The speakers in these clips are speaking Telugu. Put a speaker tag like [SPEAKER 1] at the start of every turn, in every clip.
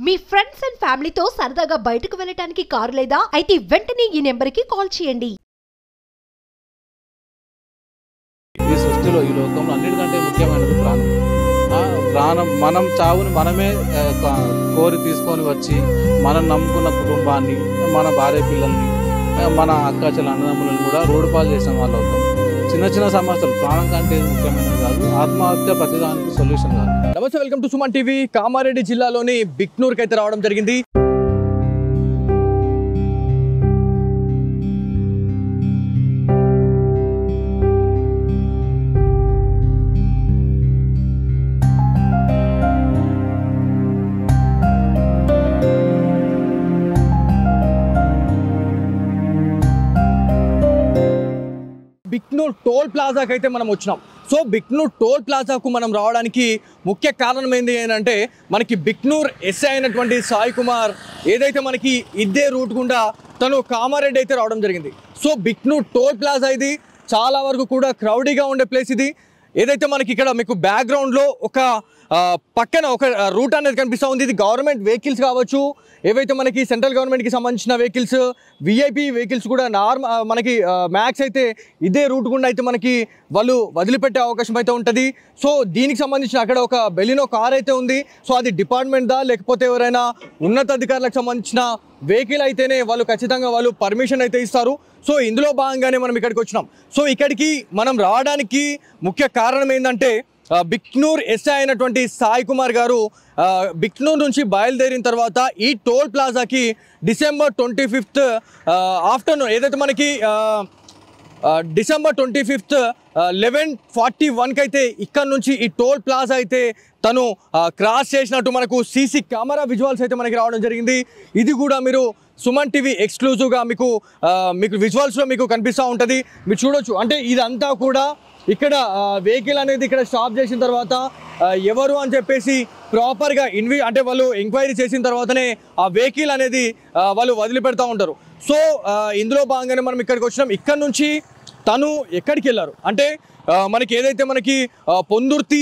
[SPEAKER 1] మీ ఫ్రెండ్స్ అండ్ ఫ్యామిలీతో సరదాగా బయటకు వెళ్ళటానికి కారు లేదా అయితే వెంటనే ఈ నెంబర్కి కాల్ చేయండి.
[SPEAKER 2] ఈ సృష్టిలో ఈ లోకంలో అన్నిటికంటే ముఖ్యమైనది ప్రాణం. ప్రాణం మనం చావుని మనమే కోరి తీసుకొని వచ్చి మనం నమ్ముకున్న కుటుంబాన్ని, మన భార్య పిల్లల్ని, మన అక్క చెల్లి అన్నదమ్ములను కూడా రోడ్డు పాలు చేసిన వాళ్ళు అవుతాం. చిన్న చిన్న సమస్యలు ప్రాణం కంటే ముఖ్యమైనది కాదు. ఆత్మహత్య ప్రతిదానికి సొల్యూషన్ కాదు.
[SPEAKER 3] నమస్తే, welcome to Suman TV. Kamareddy జిల్లాలోని బిక్నూర్కి అయితే రావడం జరిగింది. బిక్నూర్ టోల్ ప్లాజాకి అయితే మనం వచ్చినాం. సో బిక్నూర్ టోల్ ప్లాజాకు మనం రావడానికి ముఖ్య కారణం ఏంటి అంటే, మనకి బిక్నూర్ ఎస్ఐ అయినటువంటి సాయి కుమార్ ఏదైతే మనకి ఇదే రూట్ గుండా తను కామారెడ్డి అయితే రావడం జరిగింది. సో బిక్నూర్ టోల్ ప్లాజా ఇది చాలా వరకు కూడా క్రౌడీగా ఉండే ప్లేస్. ఇది ఏదైతే మనకి ఇక్కడ మీకు బ్యాక్గ్రౌండ్లో ఒక పక్కన ఒక రూట్ అనేది కనిపిస్తూ ఉంది. ఇది గవర్నమెంట్ వెహికల్స్ కావచ్చు, ఏవైతే మనకి సెంట్రల్ గవర్నమెంట్కి సంబంధించిన వెహికల్స్, విఐపి వెహికల్స్ కూడా మనకి మ్యాక్స్ అయితే ఇదే రూట్ గుండా అయితే మనకి వాళ్ళు వదిలిపెట్టే అవకాశం అయితే ఉంటుంది. సో దీనికి సంబంధించిన అక్కడ ఒక బెలినో కార్ అయితే ఉంది. సో అది డిపార్ట్మెంట్దా లేకపోతే ఎవరైనా ఉన్నతాధికారులకు సంబంధించిన వెహికల్ అయితేనే వాళ్ళు ఖచ్చితంగా వాళ్ళు పర్మిషన్ అయితే ఇస్తారు. సో ఇందులో భాగంగానే మనం ఇక్కడికి వచ్చినాం. సో ఇక్కడికి మనం రావడానికి ముఖ్య కారణం ఏంటంటే, బిక్నూర్ ఎస్ఐ అయినటువంటి సాయి కుమార్ గారు బిక్నూర్ నుంచి బయలుదేరిన తర్వాత ఈ టోల్ ప్లాజాకి డిసెంబర్ 25 ఆఫ్టర్నూన్ ఏదైతే మనకి డిసెంబర్ 25 11:41 అయితే ఇక్కడ నుంచి ఈ టోల్ ప్లాజా అయితే తను క్రాస్ చేసినట్టు మనకు సీసీ కెమెరా విజువల్స్ అయితే మనకి రావడం జరిగింది. ఇది కూడా మీరు సుమన్ టీవీ ఎక్స్క్లూజివ్గా మీకు విజువల్స్లో మీకు కనిపిస్తూ ఉంటుంది. మీరు చూడొచ్చు. అంటే ఇదంతా కూడా ఇక్కడ వెహికల్ అనేది ఇక్కడ స్టాప్ చేసిన తర్వాత ఎవరు అని చెప్పేసి ప్రాపర్గా అంటే వాళ్ళు ఎంక్వైరీ చేసిన తర్వాతనే ఆ వెహికల్ అనేది వాళ్ళు వదిలిపెడతా ఉంటారు. సో ఇందులో భాగంగానే మనం ఇక్కడికి వచ్చినాం. ఇక్కడ నుంచి తను ఎక్కడికి వెళ్ళారు అంటే, మనకి ఏదైతే మనకి పొందుర్తి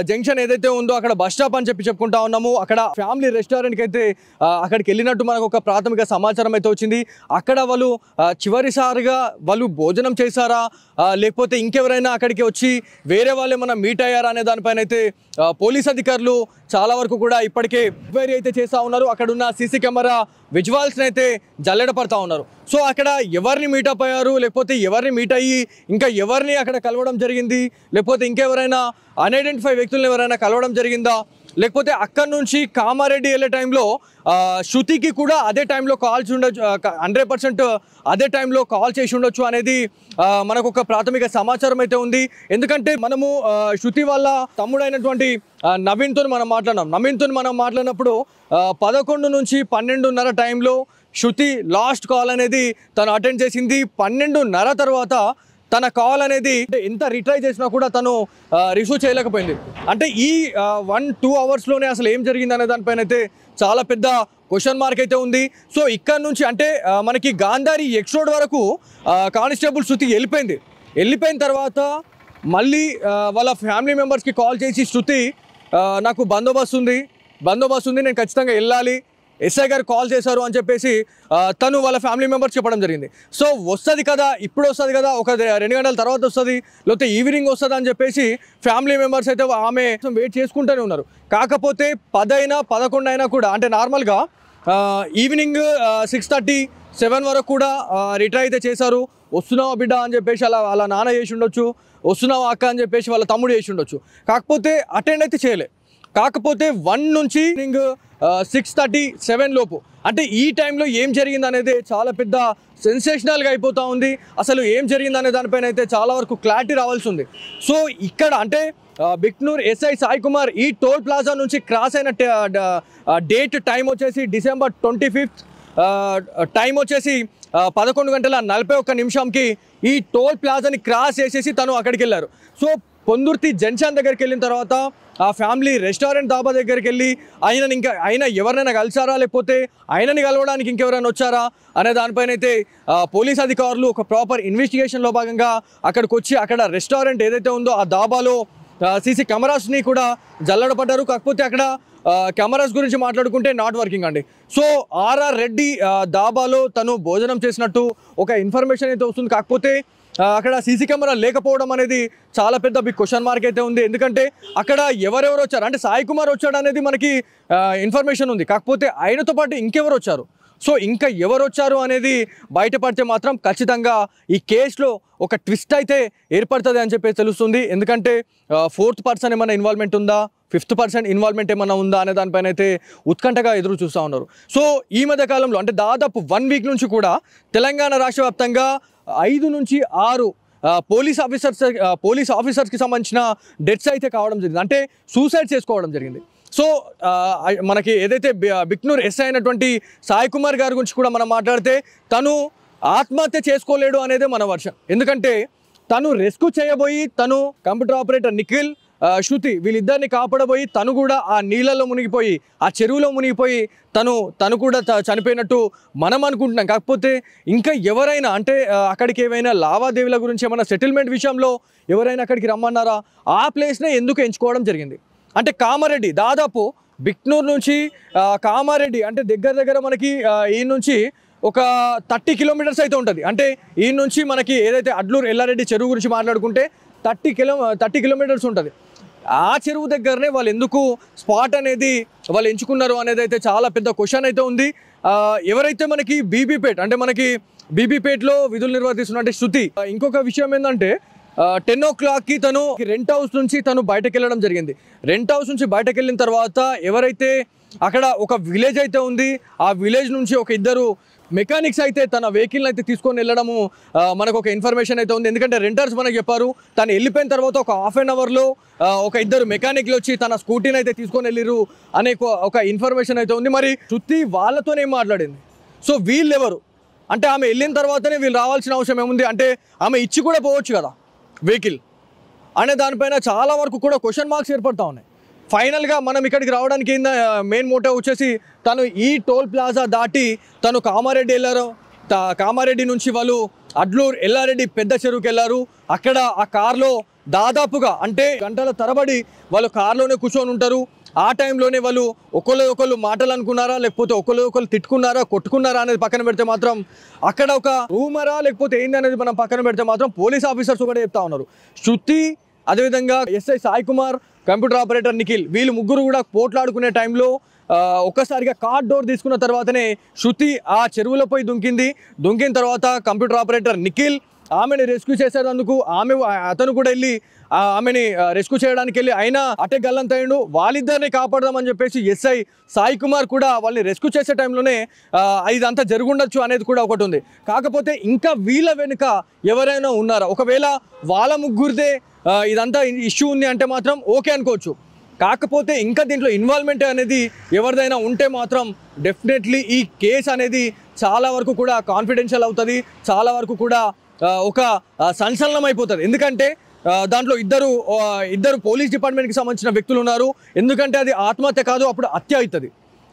[SPEAKER 3] జంక్షన్ ఏదైతే ఉందో అక్కడ బస్ స్టాప్ అని చెప్పుకుంటా ఉన్నాము. అక్కడ ఫ్యామిలీ రెస్టారెంట్కి అయితే అక్కడికి వెళ్ళినట్టు మనకు ఒక ప్రాథమిక సమాచారం అయితే వచ్చింది. అక్కడ వాళ్ళు చివరిసారిగా వాళ్ళు భోజనం చేశారా లేకపోతే ఇంకెవరైనా అక్కడికి వచ్చి వేరే వాళ్ళు ఏమైనా మీట్ అయ్యారా అనే దానిపైన అయితే పోలీస్ అధికారులు చాలా వరకు కూడా ఇప్పటికే ఎంక్వైరీ అయితే చేస్తూ ఉన్నారు. అక్కడ ఉన్న సీసీ కెమెరా విజువల్స్ని అయితే జల్లెడపడతా ఉన్నారు. సో అక్కడ ఎవరిని మీటప్ అయ్యారు లేకపోతే ఎవరిని మీట్ అయ్యి ఇంకా ఎవరిని అక్కడ కలవడం జరిగింది, లేకపోతే ఇంకెవరైనా అన్ఐడెంటిఫై వ్యక్తులను ఎవరైనా కలవడం జరిగిందా, లేకపోతే అక్కడి నుంచి కామారెడ్డి వెళ్ళే టైంలో శృతికి కూడా అదే టైంలో కాల్స్ ఉండొచ్చు, 100% అదే టైంలో కాల్ చేసి ఉండొచ్చు అనేది మనకు ఒక ప్రాథమిక సమాచారం అయితే ఉంది. ఎందుకంటే మనము శృతి వాళ్ళ తమ్ముడైనటువంటి నవీన్తో మనం మాట్లాడినప్పుడు 11 నుంచి 12:30 టైంలో శృతి లాస్ట్ కాల్ అనేది తను అటెండ్ చేసింది. 12:30 తర్వాత తన కాల్ అనేది ఎంత రిట్రై చేసినా కూడా తను రిసీవ్ చేయలేకపోయింది. అంటే ఈ 1-2 అవర్స్లోనే అసలు ఏం జరిగింది అనే దానిపైన అయితే చాలా పెద్ద క్వశ్చన్ మార్క్ అయితే ఉంది. సో ఇక్కడ నుంచి అంటే మనకి గాంధారి ఎక్స్ రోడ్ వరకు కానిస్టేబుల్ శృతి వెళ్ళిపోయిన తర్వాత మళ్ళీ వాళ్ళ ఫ్యామిలీ మెంబర్స్కి కాల్ చేసి శృతి నాకు బందోబస్తు ఉంది, నేను ఖచ్చితంగా వెళ్ళాలి, ఎస్ఐ గారు కాల్ చేశారు అని చెప్పేసి తను వాళ్ళ ఫ్యామిలీ మెంబర్స్ చెప్పడం జరిగింది. సో వస్తుంది కదా, ఇప్పుడు వస్తుంది కదా, ఒక 2 గంటల తర్వాత వస్తుంది, లేకపోతే ఈవినింగ్ వస్తుంది అని చెప్పేసి ఫ్యామిలీ మెంబర్స్ అయితే ఆమె వెయిట్ చేసుకుంటూనే ఉన్నారు. కాకపోతే 10 అయినా 11 అయినా కూడా అంటే నార్మల్గా ఈవినింగ్ 6:30-7 వరకు కూడా రిట్రై అయితే చేశారు. వస్తున్నావా బిడ్డ అని చెప్పేసి అలా నాన్న చేసి ఉండొచ్చు, వస్తున్నావా అక్క అని చెప్పేసి వాళ్ళ తమ్ముడు చేసి ఉండొచ్చు. కాకపోతే అటెండ్ అయితే చేయలే. కాకపోతే 1 నుంచి 6:30-7 లోపు అంటే ఈ టైంలో ఏం జరిగింది అనేది చాలా పెద్ద సెన్సేషనల్గా అయిపోతూ ఉంది. అసలు ఏం జరిగింది అనే దానిపైన అయితే చాలా వరకు క్లారిటీ రావాల్సి ఉంది. సో ఇక్కడ అంటే బిక్నూర్ ఎస్ఐ సాయి కుమార్ ఈ టోల్ ప్లాజా నుంచి క్రాస్ అయిన డేట్ టైం వచ్చేసి డిసెంబర్ 25 టైం వచ్చేసి 11:41 ఈ టోల్ ప్లాజాని క్రాస్ చేసేసి తను అక్కడికి వెళ్ళారు. సో పొందుర్తి జంక్షన్ దగ్గరికి వెళ్ళిన తర్వాత ఆ ఫ్యామిలీ రెస్టారెంట్ దాబా దగ్గరికి వెళ్ళి ఆయన ఎవరినైనా కలిసారా లేకపోతే ఆయనని కలవడానికి ఇంకెవరైనా వచ్చారా అనే దానిపైన అయితే పోలీస్ అధికారులు ఒక ప్రాపర్ ఇన్వెస్టిగేషన్లో భాగంగా అక్కడికి వచ్చి అక్కడ రెస్టారెంట్ ఏదైతే ఉందో ఆ దాబాలో సీసీ కెమెరాస్ని కూడా జల్లడపడ్డారు. కాకపోతే అక్కడ కెమెరాస్ గురించి మాట్లాడుకుంటే నాట్ వర్కింగ్ అండి. సో ఆర్ఆర్ రెడ్డి దాబాలో తను భోజనం చేసినట్టు ఒక ఇన్ఫర్మేషన్ అయితే వస్తుంది. కాకపోతే అక్కడ సీసీ కెమెరా లేకపోవడం అనేది చాలా పెద్ద బిగ్ క్వశ్చన్ మార్క్ అయితే ఉంది. ఎందుకంటే అక్కడ ఎవరెవరు వచ్చారు అంటే సాయి కుమార్ వచ్చాడు అనేది మనకి ఇన్ఫర్మేషన్ ఉంది. కాకపోతే ఆయనతో పాటు ఇంకెవరు వచ్చారు, సో ఇంకా ఎవరు వచ్చారు అనేది బయటపడితే మాత్రం ఖచ్చితంగా ఈ కేసులో ఒక ట్విస్ట్ అయితే ఏర్పడుతుంది అని చెప్పి తెలుస్తుంది. ఎందుకంటే 4th పర్సన్ ఏమైనా ఇన్వాల్వ్మెంట్ ఉందా, 5th పర్సన్ ఇన్వాల్వ్మెంట్ ఏమైనా ఉందా అనే దానిపైన అయితే ఉత్కంఠగా ఎదురు చూస్తూ ఉన్నారు. సో ఈ మధ్య కాలంలో అంటే దాదాపు 1 వీక్ నుంచి కూడా తెలంగాణ రాష్ట్ర వ్యాప్తంగా 5 నుంచి 6 పోలీస్ ఆఫీసర్స్కి సంబంధించిన డెత్స్ అయితే కావడం జరిగింది, అంటే సూసైడ్ చేసుకోవడం జరిగింది. సో మనకి ఏదైతే బిక్నూర్ ఎస్ఐ అయినటువంటి సాయి కుమార్ గారి గురించి కూడా మనం మాట్లాడితే తను ఆత్మహత్య చేసుకోలేడు అనేది మన వర్షన్. ఎందుకంటే తను రెస్క్యూ చేయబోయి తను కంప్యూటర్ ఆపరేటర్ నిఖిల్, శృతి వీళ్ళిద్దరిని కాపాడబోయి తను కూడా ఆ నీళ్ళలో మునిగిపోయి ఆ చెరువులో మునిగిపోయి తను కూడా చనిపోయినట్టు మనం అనుకుంటున్నాం. కాకపోతే ఇంకా ఎవరైనా అంటే అక్కడికి ఏమైనా లావాదేవీల గురించి ఏమైనా సెటిల్మెంట్ విషయంలో ఎవరైనా అక్కడికి రమ్మన్నారా, ఆ ప్లేస్నే ఎందుకు ఎంచుకోవడం జరిగింది అంటే కామారెడ్డి దాదాపు బిక్నూర్ నుంచి కామారెడ్డి అంటే దగ్గర మనకి ఈ నుంచి ఒక 30 కిలోమీటర్స్ అయితే ఉంటుంది. అంటే ఈ నుంచి మనకి ఏదైతే అడ్లూరు ఎల్లారెడ్డి చెరువు గురించి మాట్లాడుకుంటే 30 కిలోమీటర్స్ ఉంటుంది. ఆ చెరువు దగ్గరనే వాళ్ళు ఎందుకు స్పాట్ అనేది వాళ్ళు ఎంచుకున్నారు అనేది అయితే చాలా పెద్ద క్వశ్చన్ అయితే ఉంది. ఎవరైతే మనకి బీబీపేట్ అంటే మనకి బీబీపేట్లో విధులు నిర్వర్తిస్తున్నట్టు శృతి, ఇంకొక విషయం ఏంటంటే 10 o'clockకి తను రెంట్ హౌస్ నుంచి తను బయటకు వెళ్ళడం జరిగింది. రెంట్ హౌస్ నుంచి బయటకు వెళ్ళిన తర్వాత ఎవరైతే అక్కడ ఒక విలేజ్ అయితే ఉంది, ఆ విలేజ్ నుంచి ఒక 2 మెకానిక్స్ అయితే తన వెహికల్ని అయితే తీసుకొని వెళ్ళడము మనకు ఒక ఇన్ఫర్మేషన్ అయితే ఉంది. ఎందుకంటే రెంటర్స్ మనకు చెప్పారు తను వెళ్ళిపోయిన తర్వాత ఒక హాఫ్ అన్ అవర్లో ఒక 2 మెకానిక్లు వచ్చి తన స్కూటీని అయితే తీసుకొని వెళ్ళిరు అనే ఒక ఇన్ఫర్మేషన్ అయితే ఉంది. మరి శృతి వాళ్ళతోనే మాట్లాడింది. సో వీళ్ళు ఎవరు అంటే ఆమె వెళ్ళిన తర్వాతనే వీళ్ళు రావాల్సిన అవసరం ఏముంది, అంటే ఆమె ఇచ్చి కూడా పోవచ్చు కదా వెహికల్ అనే దానిపైన చాలా వరకు కూడా క్వశ్చన్ మార్క్స్ ఏర్పడతా ఉన్నాయి. ఫైనల్గా మనం ఇక్కడికి రావడానికి మెయిన్ మోటివ్ వచ్చేసి తను ఈ టోల్ ప్లాజా దాటి తను కామారెడ్డి వెళ్ళారు. కామారెడ్డి నుంచి వాళ్ళు అడ్లూరు ఎల్లారెడ్డి పెద్ద చెరువుకి వెళ్ళారు. అక్కడ ఆ కార్లో దాదాపుగా అంటే గంటల తరబడి వాళ్ళు కార్లోనే కూర్చొని ఉంటారు. ఆ టైంలోనే వాళ్ళు ఒకళ్ళు మాటలు అనుకున్నారా లేకపోతే ఒకళ్ళు తిట్టుకున్నారా కొట్టుకున్నారా అనేది పక్కన పెడితే మాత్రం అక్కడ ఒక రూమరా లేకపోతే ఏంది అనేది మనం పక్కన పెడితే మాత్రం పోలీస్ ఆఫీసర్స్ కూడా చెప్తా ఉన్నారు. శృతి అదేవిధంగా SI Sai Kumar, computer operator Nikhil వీళ్ళు ముగ్గురు కూడా పోట్లాడుకునే టైంలో ఒక్కసారిగా కార్ డోర్ తీసుకున్న తర్వాతనే శృతి ఆ చెరువులో పోయి దుంకిన తర్వాత కంప్యూటర్ ఆపరేటర్ నిఖిల్ ఆమెని రెస్క్యూ చేసేందుకు అతను కూడా వెళ్ళి ఆమెని రెస్క్యూ చేయడానికి వెళ్ళి అయినా అటే గల్లంతయ్యాడు. వాళ్ళిద్దరిని కాపాడదామని చెప్పేసి ఎస్ఐ సాయి కుమార్ కూడా వాళ్ళని రెస్క్యూ చేసే టైంలోనే ఇదంతా జరుగుండొచ్చు అనేది కూడా ఒకటి ఉంది. కాకపోతే ఇంకా వీళ్ళ వెనుక ఎవరైనా ఉన్నారా, ఒకవేళ వాళ్ళ ముగ్గురిదే ఇదంతా ఇష్యూ ఉంది అంటే మాత్రం ఓకే అనుకోవచ్చు. కాకపోతే ఇంకా దీంట్లో ఇన్వాల్వ్మెంట్ అనేది ఎవరిదైనా ఉంటే మాత్రం డెఫినెట్లీ ఈ కేసు అనేది చాలా వరకు కూడా కాన్ఫిడెన్షియల్ అవుతుంది, చాలా వరకు కూడా ఒక సంచలనం అయిపోతుంది. ఎందుకంటే దాంట్లో ఇద్దరు పోలీస్ డిపార్ట్మెంట్కి సంబంధించిన వ్యక్తులు ఉన్నారు. ఎందుకంటే అది ఆత్మహత్య కాదు, అప్పుడు హత్య అవుతుంది.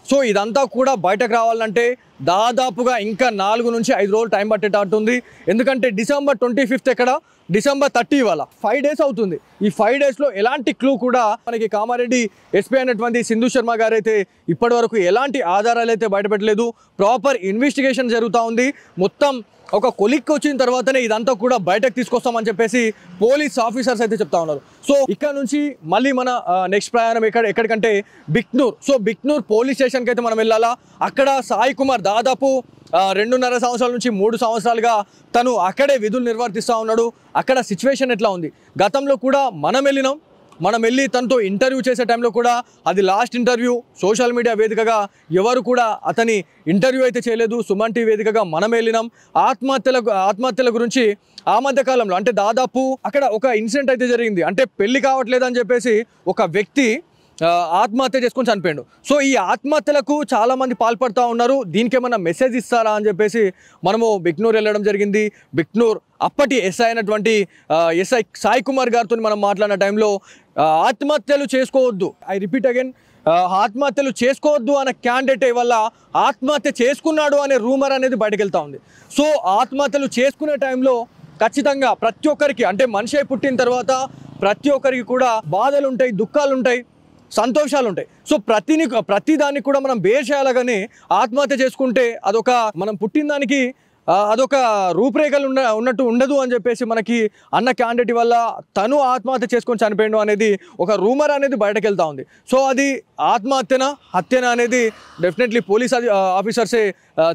[SPEAKER 3] సో ఇదంతా కూడా బయటకు రావాలంటే దాదాపుగా ఇంకా 4 నుంచి 5 రోజులు టైం పట్టేటట్టుంది. ఎందుకంటే December 25th ఎక్కడ, December 30 ఇవాళ 5 days అవుతుంది. ఈ 5 daysలో ఎలాంటి క్లూ కూడా మనకి కామారెడ్డి ఎస్పీ అయినటువంటి సింధు శర్మ గారు అయితే ఇప్పటి వరకు ఎలాంటి ఆధారాలు అయితే బయటపెట్టలేదు. ప్రాపర్ ఇన్వెస్టిగేషన్ జరుగుతూ ఉంది. మొత్తం ఒక కొలిక్కి వచ్చిన తర్వాతనే ఇదంతా కూడా బయటకు తీసుకొస్తామని చెప్పేసి పోలీస్ ఆఫీసర్స్ అయితే చెప్తా ఉన్నారు. సో ఇక్కడ నుంచి మళ్ళీ మన నెక్స్ట్ ప్రయాణం ఎక్కడికంటే బిక్నూర్. సో బిక్నూర్ పోలీస్ స్టేషన్కి అయితే మనం వెళ్ళాలా. అక్కడ సాయి కుమార్ దాదాపు 2.5 సంవత్సరాల నుంచి 3 సంవత్సరాలుగా తను అక్కడే విధులు నిర్వర్తిస్తూ ఉన్నాడు. అక్కడ సిచ్యువేషన్ ఎట్లా ఉంది, గతంలో కూడా మనం వెళ్ళి తనతో ఇంటర్వ్యూ చేసే టైంలో కూడా అది లాస్ట్ ఇంటర్వ్యూ. సోషల్ మీడియా వేదికగా ఎవరు కూడా అతని ఇంటర్వ్యూ అయితే చేయలేదు. సుమన్ టీవీ వేదికగా మనం వెళ్ళినాం. ఆత్మహత్యల గురించి ఆ మధ్య కాలంలో అంటే దాదాపు అక్కడ ఒక ఇన్సిడెంట్ అయితే జరిగింది. అంటే పెళ్లి కావట్లేదు అని చెప్పేసి ఒక వ్యక్తి ఆత్మహత్య చేసుకొని చనిపోయాడు. సో ఈ ఆత్మహత్యలకు చాలామంది పాల్పడుతూ ఉన్నారు. దీనికి ఏమైనా మెసేజ్ ఇస్తారా అని చెప్పేసి మనము బిక్నూర్ వెళ్ళడం జరిగింది. బిక్నూర్ అప్పటి ఎస్ఐ అయినటువంటి ఎస్ఐ సాయి కుమార్ గారితో మనం మాట్లాడిన టైంలో ఆత్మహత్యలు చేసుకోవద్దు, ఐ రిపీట్ అగైన్, ఆత్మహత్యలు చేసుకోవద్దు అనే క్యాండిడేట్ వల్ల ఆత్మహత్య చేసుకున్నాడు అనే రూమర్ అనేది బయటకు వెళ్తూ ఉంది. సో ఆత్మహత్యలు చేసుకునే టైంలో ఖచ్చితంగా ప్రతి ఒక్కరికి అంటే మనిషి పుట్టిన తర్వాత ప్రతి ఒక్కరికి కూడా బాధలు ఉంటాయి, దుఃఖాలు ఉంటాయి, సంతోషాలు ఉంటాయి. సో ప్రతి దానికి కూడా మనం బేర్ చేయాలి. కానీ ఆత్మహత్య చేసుకుంటే అదొక మనం పుట్టిన దానికి అదొక రూపురేఖలు ఉన్నట్టు ఉండదు అని చెప్పేసి మనకి అన్న క్యాండిడేట్ వల్ల తను ఆత్మహత్య చేసుకొని చనిపోయాడు అనేది ఒక రూమర్ అనేది బయటకు వెళ్తా ఉంది. సో అది ఆత్మహత్యనా హత్యనా అనేది డెఫినెట్లీ పోలీస్ ఆఫీసర్సే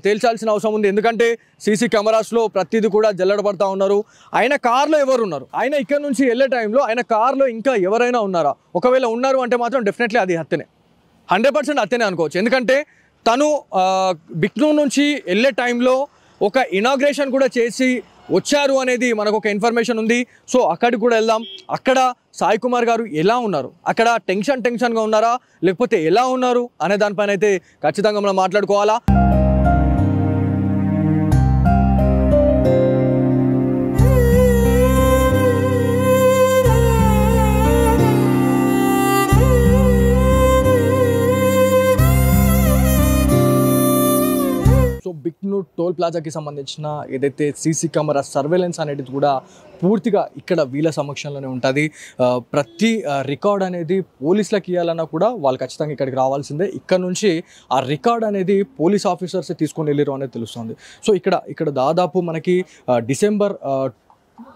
[SPEAKER 3] తేల్చాల్సిన అవసరం ఉంది. ఎందుకంటే సీసీ కెమెరాస్లో ప్రతిదీ కూడా జల్లడబడతా ఉన్నారు. ఆయన కార్లో ఎవరు ఉన్నారు, ఆయన ఇక్కడ నుంచి వెళ్ళే టైంలో ఆయన కార్లో ఇంకా ఎవరైనా ఉన్నారా, ఒకవేళ ఉన్నారు అంటే మాత్రం డెఫినెట్లీ అది హత్యనే, 100% హత్యనే అనుకోవచ్చు. ఎందుకంటే తను బిక్నూర్ నుంచి వెళ్ళే టైంలో ఒక ఇనాగ్రేషన్ కూడా చేసి వచ్చారు అనేది మనకు ఒక ఇన్ఫర్మేషన్ ఉంది. సో అక్కడికి కూడా వెళ్దాం. అక్కడ సాయి కుమార్ గారు ఎలా ఉన్నారు, అక్కడ టెన్షన్గా ఉన్నారా లేకపోతే ఎలా ఉన్నారు అనే దానిపైన అయితే ఖచ్చితంగా మనం మాట్లాడుకోవాలా. సో బిక్నూర్ టోల్ ప్లాజాకి సంబంధించిన ఏదైతే సీసీ కెమెరా సర్వేలెన్స్ అనేది కూడా పూర్తిగా ఇక్కడ వీళ్ళ సమక్షంలోనే ఉంటుంది. ప్రతి రికార్డ్ అనేది పోలీసులకు ఇవ్వాలన్నా కూడా వాళ్ళు ఖచ్చితంగా ఇక్కడికి రావాల్సిందే. ఇక్కడ నుంచి ఆ రికార్డ్ అనేది పోలీస్ ఆఫీసర్స్ తీసుకొని వెళ్ళారు అనేది తెలుస్తుంది. సో ఇక్కడ దాదాపు మనకి డిసెంబర్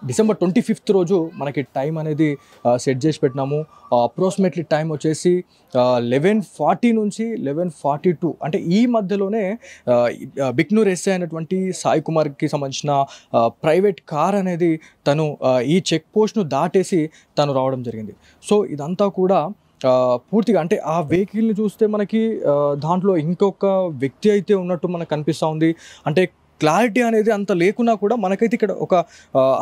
[SPEAKER 3] 25th రోజు మనకి టైం అనేది సెట్ చేసి పెట్టినాము. అప్రాక్సిమేట్లీ టైం వచ్చేసి 11:40 నుంచి 11:42 అంటే ఈ మధ్యలోనే బిక్నూర్ ఎస్ఐ అయినటువంటి సాయి కుమార్కి సంబంధించిన ప్రైవేట్ కార్ అనేది తను ఈ చెక్ పోస్ట్ను దాటేసి తను రావడం జరిగింది. సో ఇదంతా కూడా పూర్తిగా అంటే ఆ వెహికల్ని చూస్తే మనకి దాంట్లో ఇంకొక వ్యక్తి అయితే ఉన్నట్టు మనకు కనిపిస్తూ ఉంది. అంటే క్లారిటీ అనేది అంత లేకున్నా కూడా మనకైతే ఇక్కడ ఒక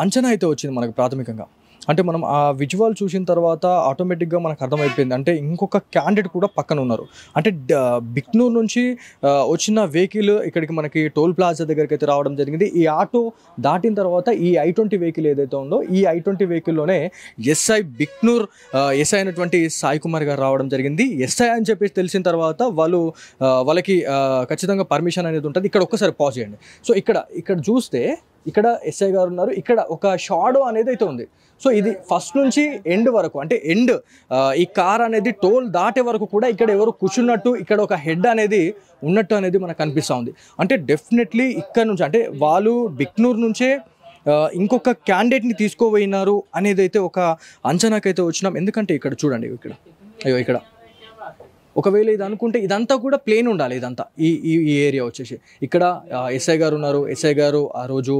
[SPEAKER 3] అంచనా అయితే వచ్చింది మనకు ప్రాథమికంగా. అంటే మనం ఆ విజువల్ చూసిన తర్వాత ఆటోమేటిక్గా మనకు అర్థమైపోయింది అంటే ఇంకొక క్యాండిడేట్ కూడా పక్కన ఉన్నారు. అంటే బిక్నూర్ నుంచి వచ్చిన వెహికల్ ఇక్కడికి మనకి టోల్ ప్లాజా దగ్గరికి అయితే రావడం జరిగింది. ఈ ఆటో దాటిన తర్వాత ఈ I-20 వెహికల్ ఏదైతే ఉందో ఈ I-20 వెహికల్లోనే ఎస్ఐ బిక్నూర్ ఎస్ఐ అయినటువంటి సాయి కుమార్ గారు రావడం జరిగింది. ఎస్ఐ అని చెప్పేసి తెలిసిన తర్వాత వాళ్ళకి ఖచ్చితంగా పర్మిషన్ అనేది ఉంటుంది. ఇక్కడ ఒక్కసారి పాజ్ చేయండి. సో ఇక్కడ చూస్తే ఇక్కడ ఎస్ఐ గారు ఉన్నారు. ఇక్కడ ఒక షాడో అనేది అయితే ఉంది. సో ఇది ఫస్ట్ నుంచి ఎండ్ వరకు అంటే ఈ కార్ అనేది టోల్ దాటే వరకు కూడా ఇక్కడ ఎవరు కూర్చున్నట్టు ఇక్కడ ఒక హెడ్ అనేది ఉన్నట్టు అనేది మనకు కనిపిస్తూ ఉంది. అంటే డెఫినెట్లీ ఇక్కడ నుంచి అంటే వాళ్ళు బిక్నూర్ నుంచే ఇంకొక క్యాండిడేట్ని తీసుకోపోయినారు అనేది అయితే ఒక అంచనాకైతే వచ్చినాం. ఎందుకంటే ఇక్కడ చూడండి ఇక్కడ ఒకవేళ ఇది అనుకుంటే ఇదంతా కూడా ప్లేన్ ఉండాలి. ఇదంతా ఈ ఏరియా వచ్చేసి ఇక్కడ ఎస్ఐ గారు ఉన్నారు. ఎస్ఐ గారు ఆ రోజు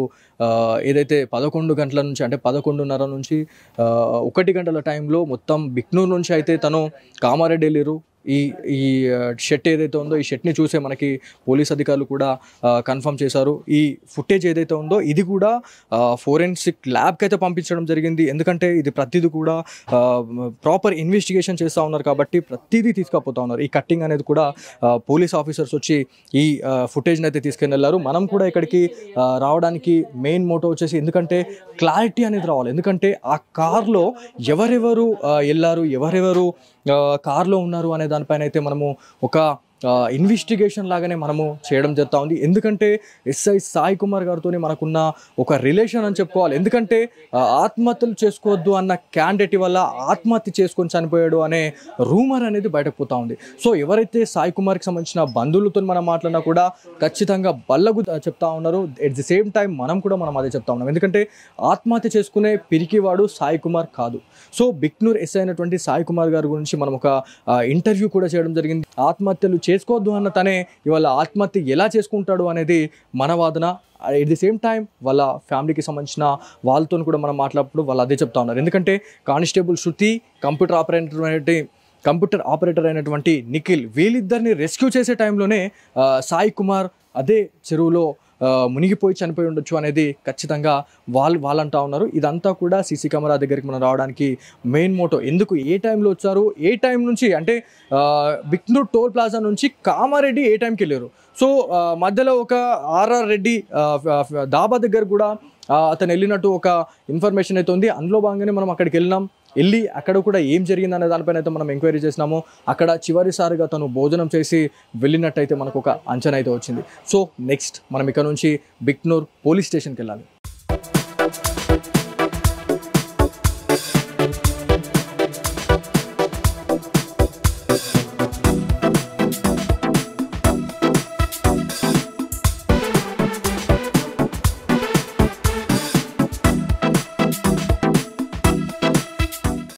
[SPEAKER 3] ఏదైతే 11 గంటల నుంచి అంటే 11:30 నుంచి 1 గంటల టైంలో మొత్తం బిక్నూర్ నుంచి అయితే తను కామారెడ్డి వెళ్ళారు. ఈ షెట్ ఏదైతే ఉందో ఈ షెట్ని చూసే మనకి పోలీస్ అధికారులు కూడా కన్ఫర్మ్ చేశారు. ఈ ఫుటేజ్ ఏదైతే ఉందో ఇది కూడా ఫోరెన్సిక్ ల్యాబ్కి అయితే పంపించడం జరిగింది. ఎందుకంటే ఇది ప్రతిదీ కూడా ప్రాపర్ ఇన్వెస్టిగేషన్ చేస్తూ ఉన్నారు కాబట్టి ప్రతిదీ తీసుకుపోతూ ఉన్నారు. ఈ కట్టింగ్ అనేది కూడా పోలీస్ ఆఫీసర్స్ వచ్చి ఈ ఫుటేజ్ని అయితే తీసుకుని వెళ్ళారు. మనం కూడా ఇక్కడికి రావడానికి మెయిన్ మోటో వచ్చేసి ఎందుకంటే క్లారిటీ అనేది రావాలి. ఎందుకంటే ఆ కార్లో ఎవరెవరు వెళ్ళారు, ఎవరెవరు కార్లో ఉన్నారు అనే దానిపైన అయితే మనము ఒక ఇన్వెస్టిగేషన్ లాగానే మనము చేయడం జరుగుతూ ఉంది. ఎందుకంటే ఎస్ఐ సాయి కుమార్ గారితో మనకున్న ఒక రిలేషన్ అని చెప్పుకోవాలి. ఎందుకంటే ఆత్మహత్యలు చేసుకోవద్దు అన్న క్యాండిడేట్ వల్ల ఆత్మహత్య చేసుకొని చనిపోయాడు అనే రూమర్ అనేది బయటకు పోతా ఉంది. సో ఎవరైతే సాయి కుమార్కి సంబంధించిన బంధువులతో మనం మాట్లాడినా కూడా ఖచ్చితంగా బల్లగు చెప్తా ఉన్నారు. ఎట్ ది సేమ్ టైం మనం అదే చెప్తా ఉన్నాం. ఎందుకంటే ఆత్మహత్య చేసుకునే పిరికివాడు సాయి కుమార్ కాదు. సో బిక్నూర్ ఎస్ఐ అయినటువంటి సాయి కుమార్ గారి గురించి మనం ఒక ఇంటర్వ్యూ కూడా చేయడం జరిగింది. ఆత్మహత్యలు చేసుకోవద్దు అన్న తనే ఇవాళ ఆత్మహత్య ఎలా చేసుకుంటాడు అనేది మన వాదన. ఎట్ ది సేమ్ టైం వాళ్ళ ఫ్యామిలీకి సంబంధించిన వాళ్ళతో కూడా మనం మాట్లాడినప్పుడు వాళ్ళు అదే చెప్తా ఉన్నారు. ఎందుకంటే కానిస్టేబుల్ శృతి, కంప్యూటర్ ఆపరేటర్ అయినటువంటి నిఖిల్ వీళ్ళిద్దరిని రెస్క్యూ చేసే టైంలోనే సాయి కుమార్ అదే చెరువులో మునిగిపోయి చనిపోయి ఉండొచ్చు అనేది ఖచ్చితంగా వాళ్ళు అంటా ఉన్నారు. ఇదంతా కూడా సీసీ కెమెరా దగ్గరికి మనం రావడానికి మెయిన్ మోటో. ఎందుకు ఏ టైంలో వచ్చారు, ఏ టైం నుంచి అంటే బిక్నూర్ టోల్ ప్లాజా నుంచి కామారెడ్డి ఏ టైంకి వెళ్ళారు. సో మధ్యలో ఒక ఆర్ఆర్ రెడ్డి దాబా దగ్గర కూడా అతను వెళ్ళినట్టు ఒక ఇన్ఫర్మేషన్ అయితే ఉంది. అందులో భాగంగానే మనం అక్కడికి వెళ్ళి అక్కడ కూడా ఏం జరిగింది అనే దానిపైన అయితే మనం ఎంక్వైరీ చేసినాము. అక్కడ చివరిసారిగా తను భోజనం చేసి వెళ్ళినట్టయితే మనకు ఒక అంచనా అయితే వచ్చింది. సో నెక్స్ట్ మనం ఇక్కడ నుంచి బిక్నూర్ పోలీస్ స్టేషన్కి వెళ్ళాలి.